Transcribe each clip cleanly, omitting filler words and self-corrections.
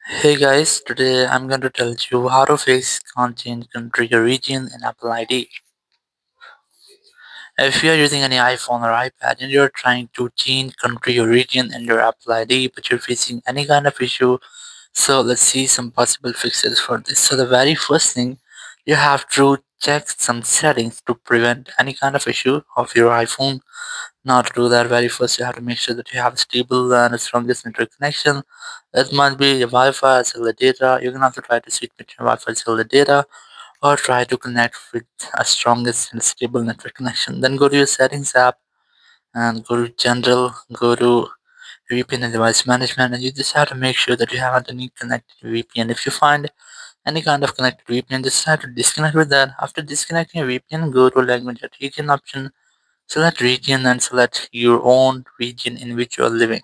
Hey guys, today I'm going to tell you how to fix can't change country or region in Apple ID. If you are using any iPhone or iPad and you're trying to change country or region in your Apple ID but you're facing any kind of issue, so let's see some possible fixes for this. So the very first thing, you have to check some settings to prevent any kind of issue of your iPhone. Now to do that, very first you have to make sure that you have a stable and a strongest network connection. It might be your Wi-Fi, cellular data. You can also try to switch between Wi-Fi, cellular data, or try to connect with a strongest and stable network connection. Then go to your settings app and go to general, go to VPN and device management, and you just have to make sure that you have any connected VPN. If you find any kind of connected VPN, just have to disconnect with that. After disconnecting your VPN, go to language or region option, select region and select your own region in which you are living.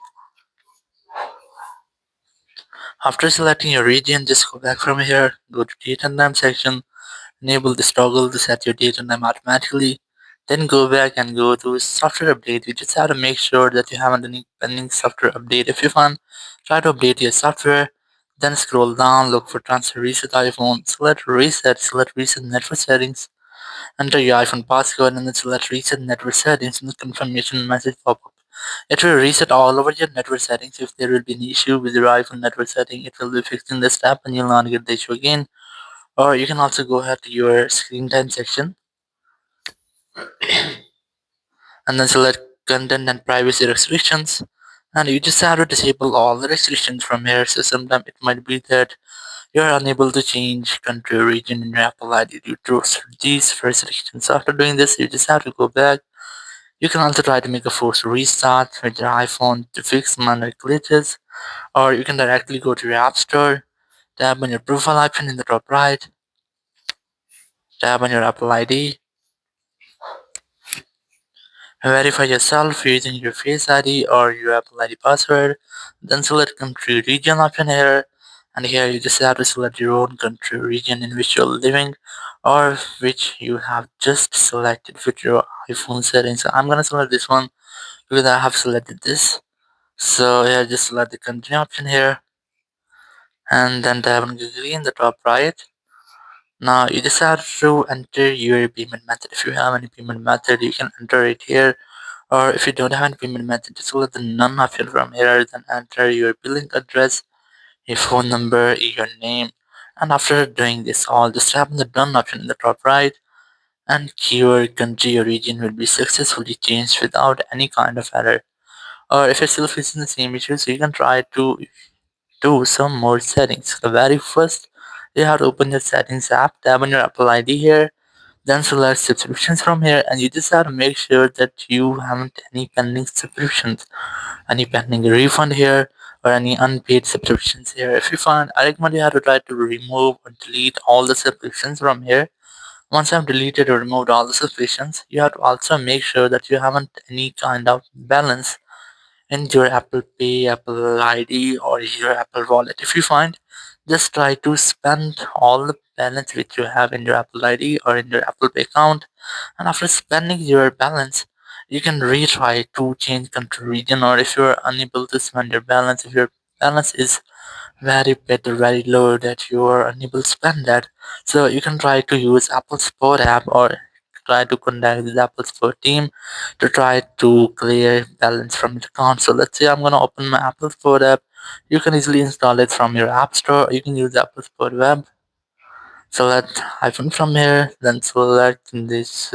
After selecting your region, just go back from here, go to date and time section, enable this toggle to set your date and time automatically. Then go back and go to software update. You just have to make sure that you haven't any pending software update. If you find, try to update your software. Then scroll down, look for transfer reset iPhone, select reset network settings, enter your iPhone passcode and then select reset network settings and the confirmation message pop up. It will reset all over your network settings. If there will be an issue with your iPhone network setting, it will be fixed in this step and you'll not get the issue again. Or you can also go ahead to your screen time section and then select content and privacy restrictions. And you just have to disable all the restrictions from here. So sometimes it might be that you're unable to change country or region in your Apple ID due to these restrictions. So after doing this, you just have to go back. You can also try to make a forced restart with your iPhone to fix minor glitches, or you can directly go to your App Store, tap on your profile icon in the top right, tap on your Apple ID, verify yourself using your Face ID or your Apple ID password, then select country region option here, and here you just have to select your own country region in which you're living or which you have just selected with your iPhone settings. So I'm gonna select this one because I have selected this. So yeah, just select the continue option here and then tap on Google in the top right. Now you just have to enter your payment method. If you have any payment method, you can enter it here. Or if you don't have any payment method, just select the none option from here. Then enter your billing address, your phone number, your name. And after doing this all, just tap on the done option in the top right. And your country or region will be successfully changed without any kind of error. Or if you're still facing the same issues, you can try to do some more settings. The very first, you have to open your settings app, tap on your Apple ID here, then select subscriptions from here, and you just have to make sure that you haven't any pending subscriptions, any pending refund here, or any unpaid subscriptions here. If you find, I recommend you have to try to remove or delete all the subscriptions from here. Once I've deleted or removed all the subscriptions, you have to also make sure that you haven't any kind of balance in your Apple Pay, Apple ID, or your Apple Wallet. If you find, just try to spend all the balance which you have in your Apple ID or in your Apple Pay account, and after spending your balance, you can retry to change country region. Or if you are unable to spend your balance, if your balance is very bit or very low that you are unable to spend that, so you can try to use Apple Sport app or try to contact the Apple Sport team to try to clear balance from your account. So let's say I'm gonna open my Apple Sport app. You can easily install it from your app store, or you can use Apple Sport web. Select iPhone from here, then select this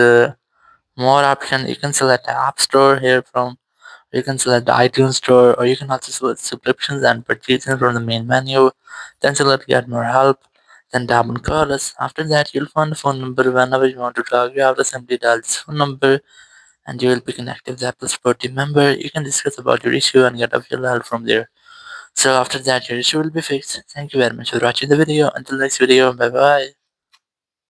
more option. You can select the app store here from, you can select the iTunes store, or you can also select subscriptions and purchases from the main menu. Then select get more help. Then tap on call us. After that, you'll find the phone number. Whenever you want to talk, you have to simply dial this phone number and you will be connected with the Apple Support team member. You can discuss about your issue and get available help from there. So after that, your issue will be fixed. Thank you very much for watching the video. Until next video, bye bye.